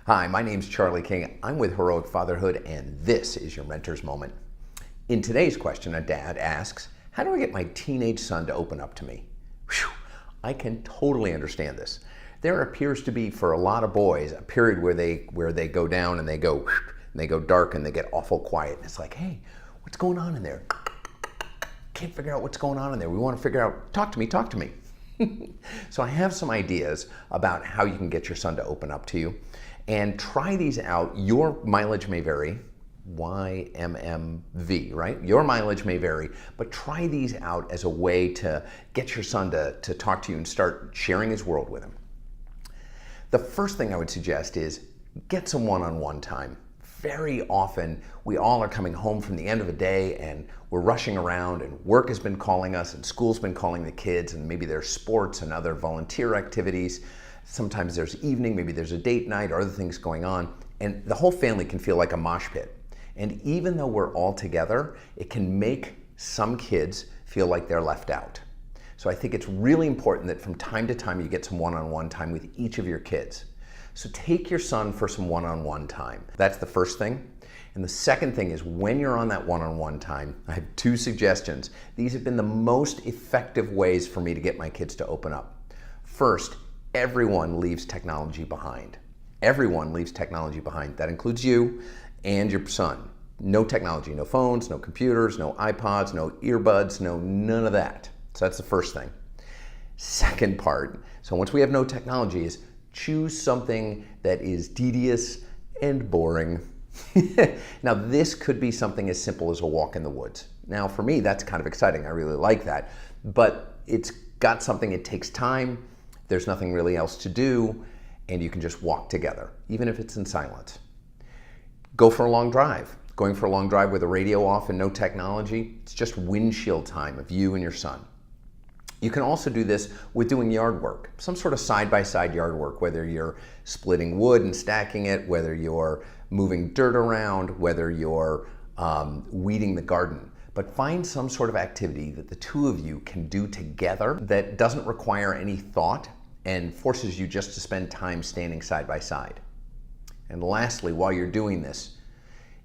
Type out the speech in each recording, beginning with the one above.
Hi, my name's Charlie King. I'm with Heroic Fatherhood, and this is your Mentor's Moment. In today's question, a dad asks, how do I get my teenage son to open up to me? Whew, I can totally understand this. There appears to be, for a lot of boys, a period where they go down and they go dark and they get awful quiet. And it's like, hey, what's going on in there? Can't figure out what's going on in there. We want to figure out, talk to me. So I have some ideas about how you can get your son to open up to you. And try these out. Your mileage may vary, YMMV, right? Your mileage may vary, but try these out as a way to get your son to talk to you and start sharing his world with him. The first thing I would suggest is get some one-on-one time. Very often, we all are coming home from the end of a day and we're rushing around and work has been calling us and school's been calling the kids and maybe there's sports and other volunteer activities. Sometimes there's evening, maybe there's a date night or other things going on, and the whole family can feel like a mosh pit. And even though we're all together, it can make some kids feel like they're left out. So I think it's really important that from time to time you get some one-on-one time with each of your kids. So take your son for some one-on-one time. That's the first thing. And the second thing is when you're on that one-on-one time, I have two suggestions. These have been the most effective ways for me to get my kids to open up. First, everyone leaves technology behind. Everyone leaves technology behind. That includes you and your son. No technology, no phones, no computers, no iPods, no earbuds, none of that. So that's the first thing. Second part, so once we have no technology, is choose something that is tedious and boring. Now this could be something as simple as a walk in the woods. Now for me, that's kind of exciting. I really like that. But it's got something, it takes time. There's nothing really else to do, and you can just walk together, even if it's in silence. Go for a long drive. Going for a long drive with the radio off and no technology, it's just windshield time of you and your son. You can also do this with doing yard work, some sort of side-by-side yard work, whether you're splitting wood and stacking it, whether you're moving dirt around, whether you're weeding the garden. But find some sort of activity that the two of you can do together that doesn't require any thought and forces you just to spend time standing side by side. And lastly, while you're doing this,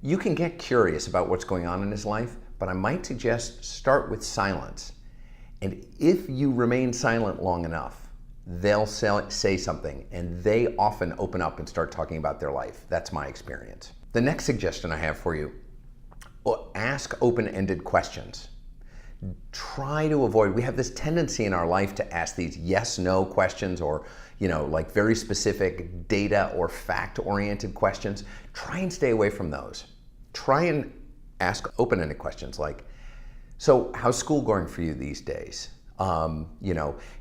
you can get curious about what's going on in his life, but I might suggest start with silence. And if you remain silent long enough, they'll say something, and they often open up and start talking about their life. That's my experience. The next suggestion I have for you, ask open-ended questions. Try to avoid, we have this tendency in our life to ask these yes-no questions or, like very specific data or fact-oriented questions. Try and stay away from those. Try and ask open-ended questions like, so how's school going for you these days?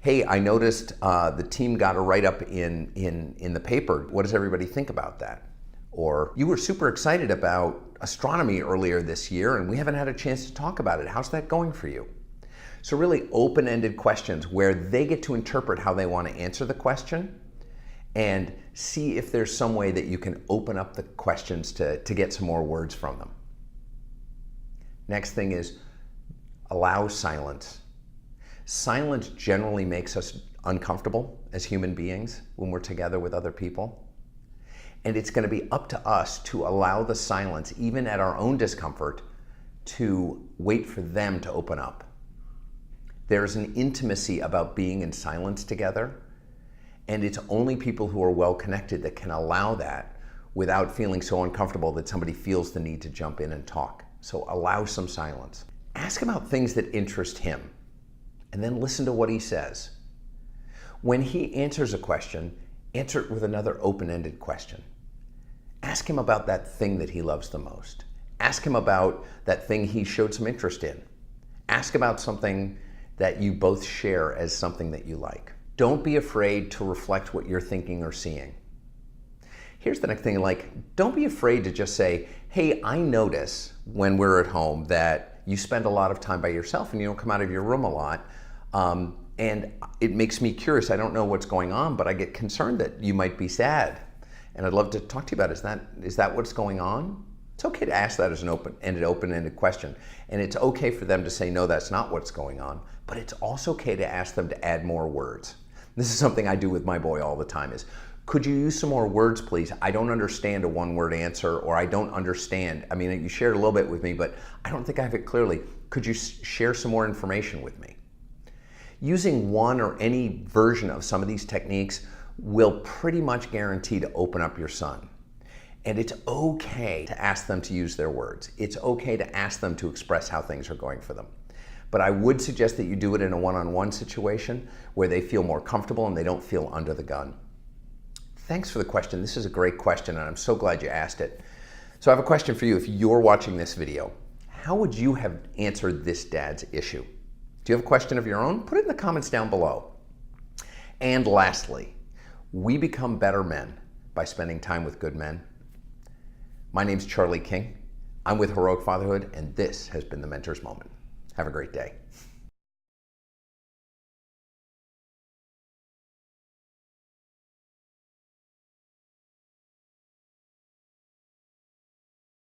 Hey, I noticed the team got a write-up in the paper. What does everybody think about that? Or you were super excited about astronomy earlier this year and we haven't had a chance to talk about it. How's that going for you? So really open-ended questions where they get to interpret how they want to answer the question and see if there's some way that you can open up the questions to get some more words from them. Next thing is allow silence. Silence generally makes us uncomfortable as human beings when we're together with other people. And it's going to be up to us to allow the silence, even at our own discomfort, to wait for them to open up. There's an intimacy about being in silence together, and it's only people who are well connected that can allow that without feeling so uncomfortable that somebody feels the need to jump in and talk. So allow some silence. Ask about things that interest him, and then listen to what he says. When he answers a question, answer it with another open-ended question. Ask him about that thing that he loves the most. Ask him about that thing he showed some interest in. Ask about something that you both share as something that you like. Don't be afraid to reflect what you're thinking or seeing. Here's the next thing, don't be afraid to just say, hey, I notice when we're at home that you spend a lot of time by yourself and you don't come out of your room a lot. And it makes me curious. I don't know what's going on, but I get concerned that you might be sad. And I'd love to talk to you about it. Is that what's going on? It's okay to ask that as an open-ended question. And it's okay for them to say, no, that's not what's going on. But it's also okay to ask them to add more words. This is something I do with my boy all the time is, Could you use some more words, please? I don't understand a one-word answer, or I don't understand. I mean, you shared a little bit with me, but I don't think I have it clearly. Could you share some more information with me? Using one or any version of some of these techniques will pretty much guarantee to open up your son. And it's okay to ask them to use their words. It's okay to ask them to express how things are going for them. But I would suggest that you do it in a one-on-one situation where they feel more comfortable and they don't feel under the gun. Thanks for the question. This is a great question, and I'm so glad you asked it. So I have a question for you. If you're watching this video, how would you have answered this dad's issue? Do you have a question of your own? Put it in the comments down below. And lastly, we become better men by spending time with good men. My name's Charlie King. I'm with Heroic Fatherhood, and this has been the Mentor's Moment. Have a great day.